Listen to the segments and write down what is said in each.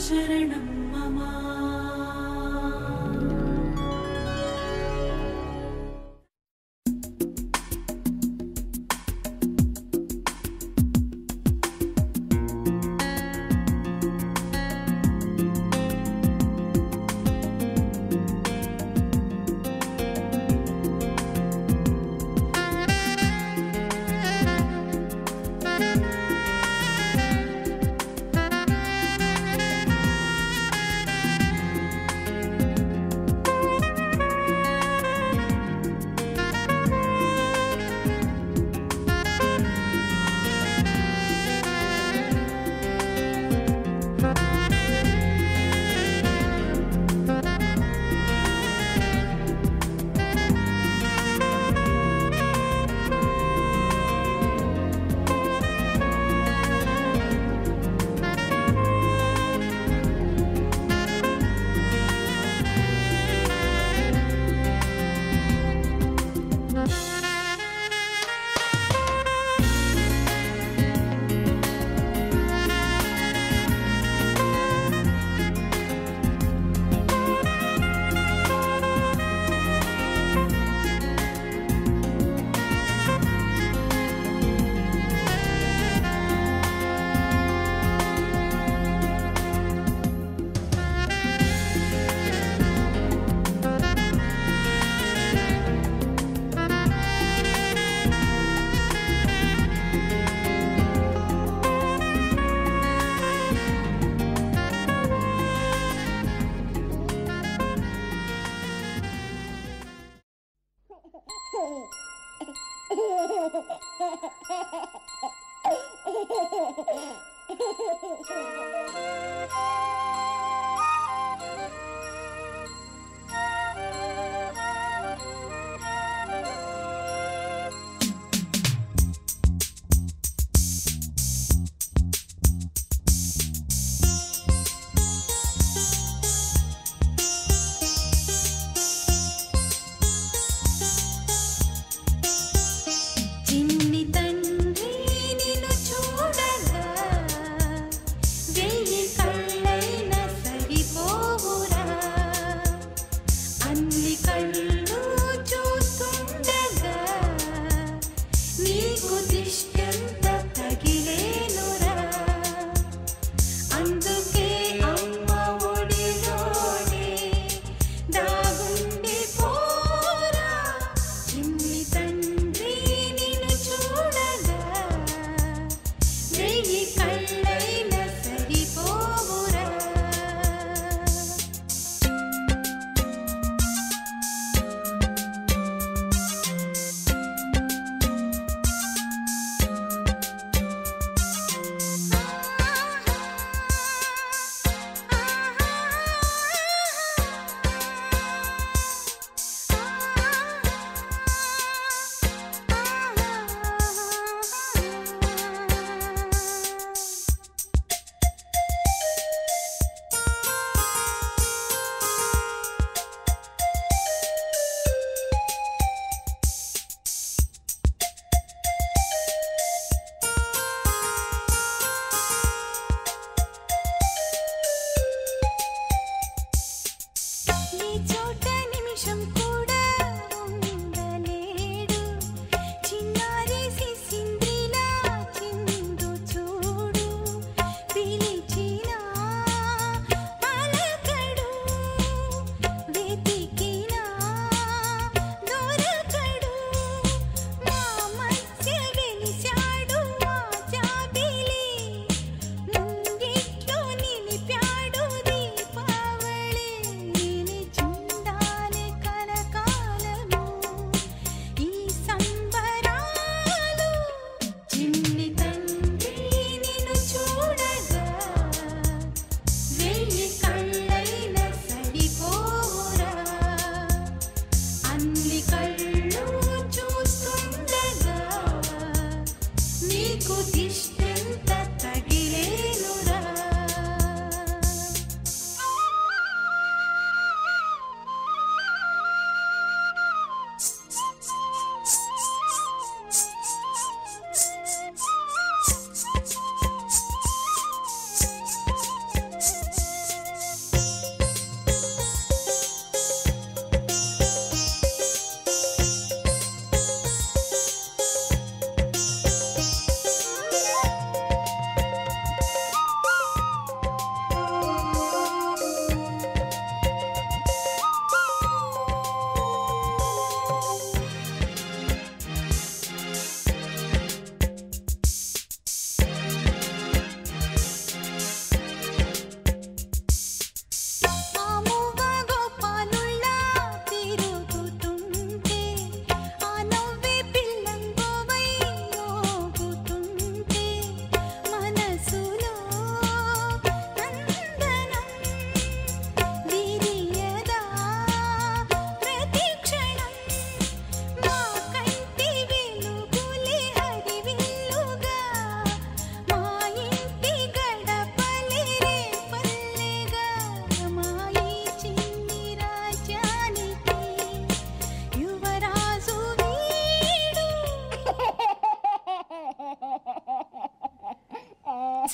శరణం మమ.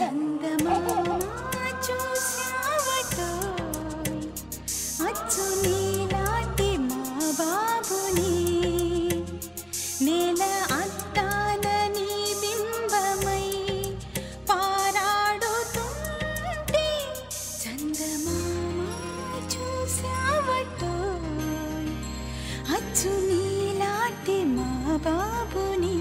చందమామ చూసావటో అచ్చు నీలాంటి మా బాబుని నేల అద్దాల నీ బింబమై పారాడుతుంటే చందమామ చూసావటో అచ్చు నీలాంటి మా బాబుని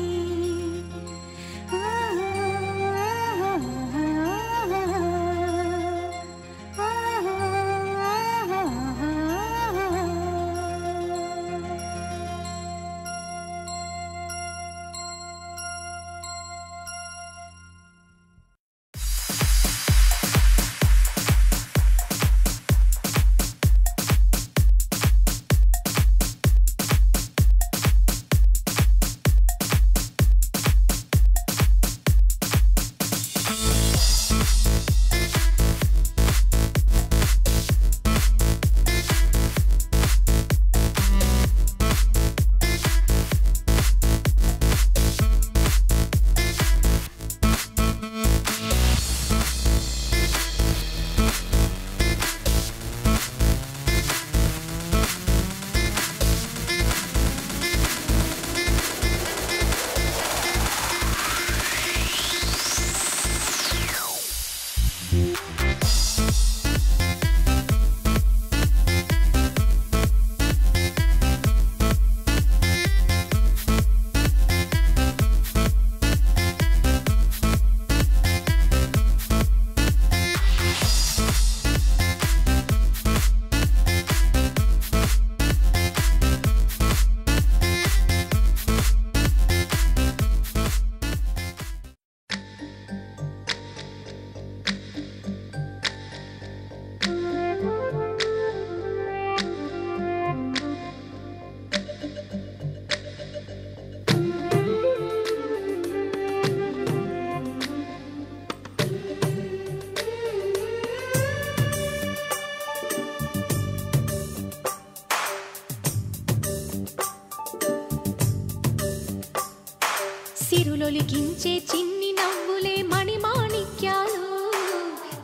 సిరులొలికించే చిన్ని నవ్వులే మణిమాణిక్యాలు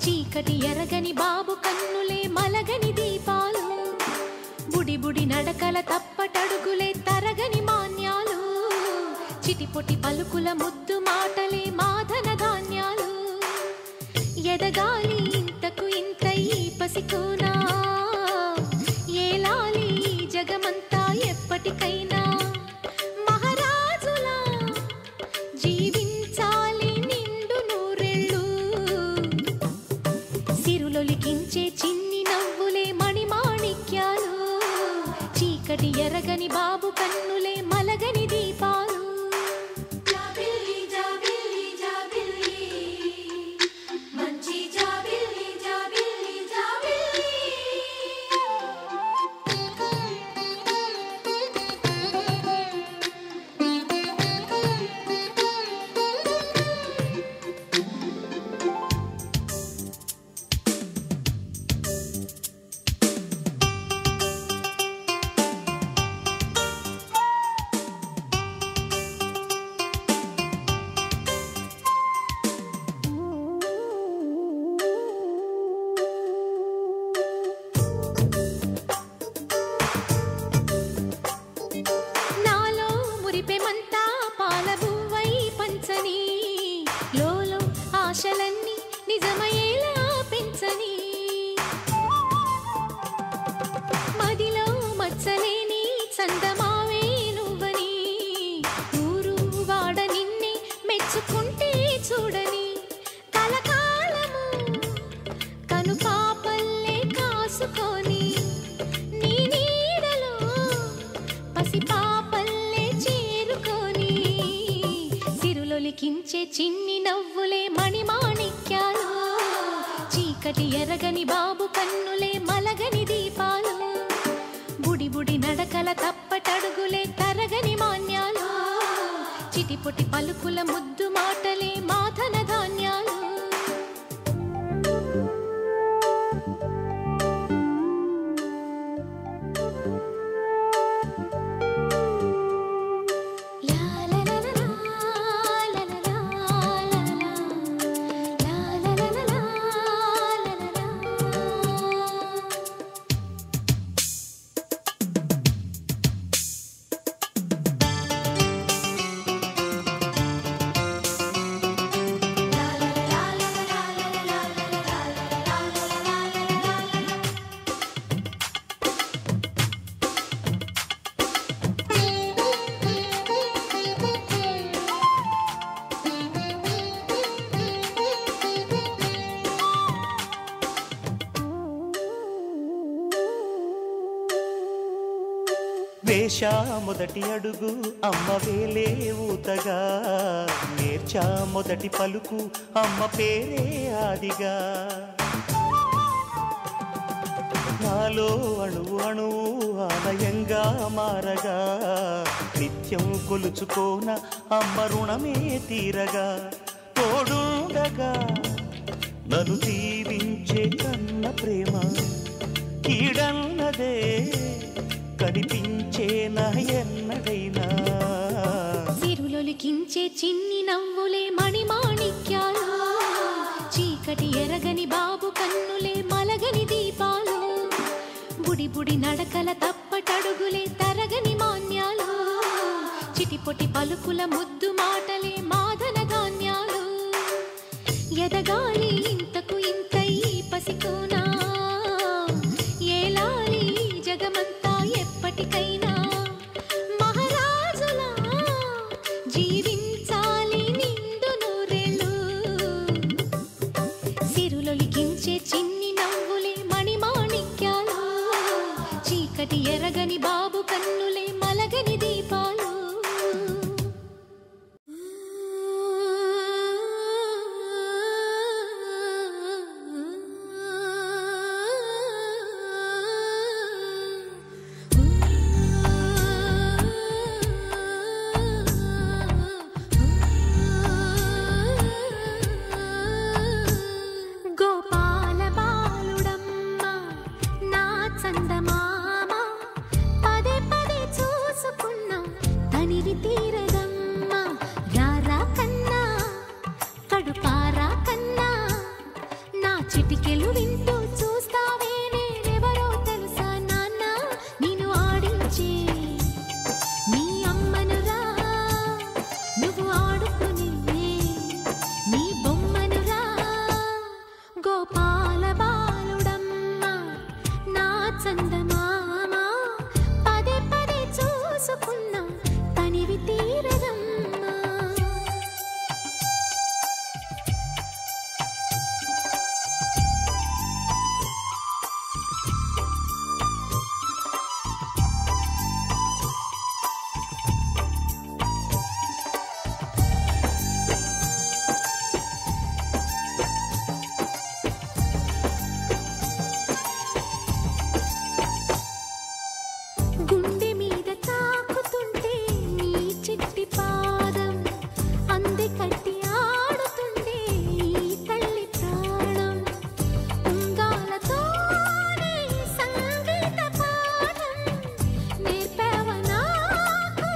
చీకటి ఎరగని బాబు కన్నులే మలగని దీపాలు బుడి బుడి నడకల తప్పటడుగులే తరగని మాన్యాలు చిటిపొటి పలుకుల ముద్దు మాటలే మాధన ధాన్యాలు ఎదగాలి ఇంతకు ఇంత ఈ పసికోనా ఏలాలి జగమంతా ఎప్పటికైనా సిరులొలికించే చిన్ని నవ్వులే మణిమాణిక్యాలు చీకటి ఎరగని బాబు కన్నులే మలగని దీపాలు ఆశలన్నీ నిజమయ్యేలా పెంచని మదిలో మచ్చలేని చందమావే నువ్వని ఊరు వాడ నిన్నే మెచ్చుకుంటే చూడని కలకాలము కను పాపల్లే కాసుకొని నీ నీడలో పసి పాపల్లే చేరుకొని సిరులొలికించే చిన్ని నవ్వులే మణిమాణిక్యాలు చీకటి ఎరగని బాబు కన్నులే మలగని దీపాలు బుడి బుడి నడకల తప్పటడుగులే తరగని మాన్యాలు చిటిపొటి పలుకుల ముద్దు మాటలే మాధన ధాన్యాలు la la la la la la la la la వేశా మొదటి అడుగు అమ్మ వేలే ఊతగా, నేర్చా మొదటి పలుకు అమ్మ పేరే ఆదిగా. నాలో అణువు అణువు ఆలయంగా మారగా, నిత్యం కొలుచుకోన అమ్మ రుణమే తీరగా. తోడుండగా నన్ను దీవించే కన్న ప్రేమ కీడన్నదే కనిపించేనా ఎన్నడైనా. సిరులొలికించే చిన్ని నవ్వులే మణిమాణిక్యాలు, చీకటి ఎరగని బాబు కన్నులే మలగని దీపాలు. బుడి బుడి నడకల తప్పటడుగులే తరగని మాన్యాలు, చిటిపొటి పలుకుల ముద్దు మాటలే మాదన ధాన్యాలు. ఎదగాలి ఇంతకు ఇంతై పసికోనా, ఏలాలి జగమంతా ఎప్పటికైనా. మహారాజులా జీవించాలి నిండు నూరేళ్ళు, సిరులొలికించే చిన్ని నవ్వులే మణిమాణిక్యాలు, చీకటి ఎరగని బాబు కన్నులే మలగని దీపాలు. చిటికెలు వింటూ చూస్తావే నేనెవరో తెలుసా నాన్న, నేను ఆడించే నీ అమ్మనురా, నువ్వు ఆడుకునే నీ బొమ్మనురా. గోపాల బాలుడమ్మ నా చందమామ, పదే పదే చూసుకున్నా తనివి తీరదమ్మ. గుండె మీద తాకుతుంటే నీ చిట్టి పాదం, అంది కట్టి ఆడుతుండే ఈ తల్లి ప్రాణం. ఉంగాలతోనే సంగీత పాఠం నేర్పావ నాకు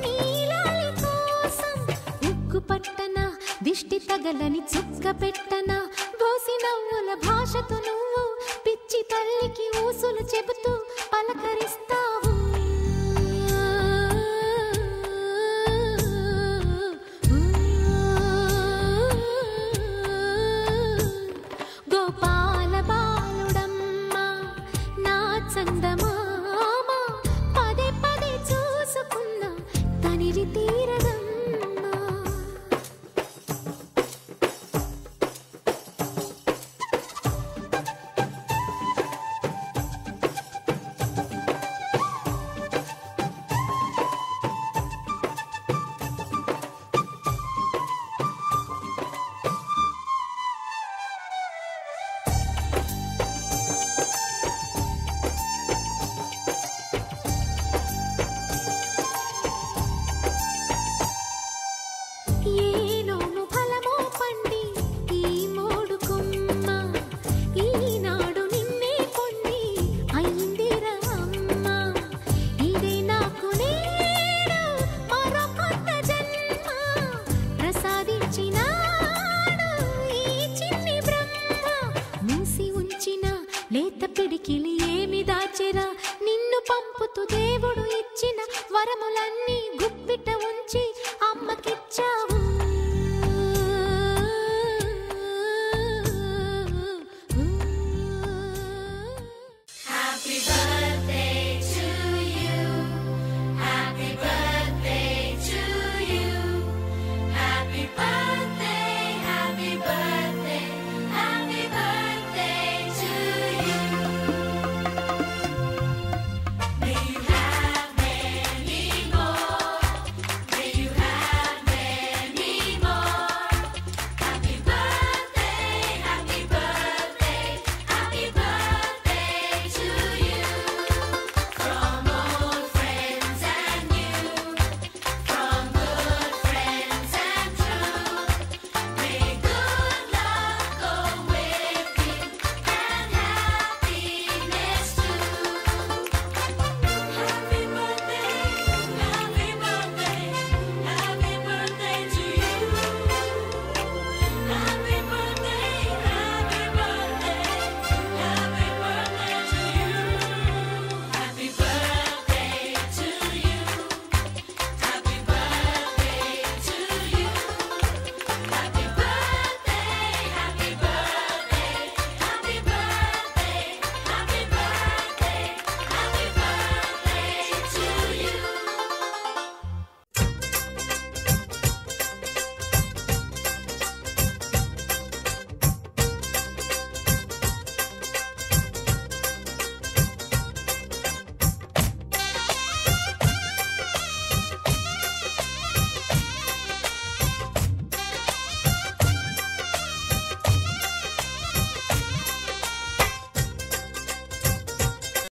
నీలాలి కోసం. ఉక్కు పట్టన దిష్టి తగలని చుక్క పెట్టన, బోసి నవ్వుల భాషతో నువ్వు పిచ్చి తల్లికి ఊసులు చెబుతూ పలకరిస్తావు. గోపాల బాలుడమ్మ నా చందమామ, పదే పదే చూసుకున్నా తనివి తీరదమ్మ. ఏలోను ఫలమో పండి ఈ మోడు కొమ్మ, ఈనాడు నిన్నే పొంది అయిందిరా అమ్మ. ఇదే నాకు నేడు మరో కొత్త జన్మ ప్రసాదించినాడు ఈ చిన్ని బ్రహ్మ. మూసి ఉంచిన లేత పిడికిలి ఏమి దాచెరా, నిన్ను పంపుతూ దేవుడు ఇచ్చిన వరములన్నీ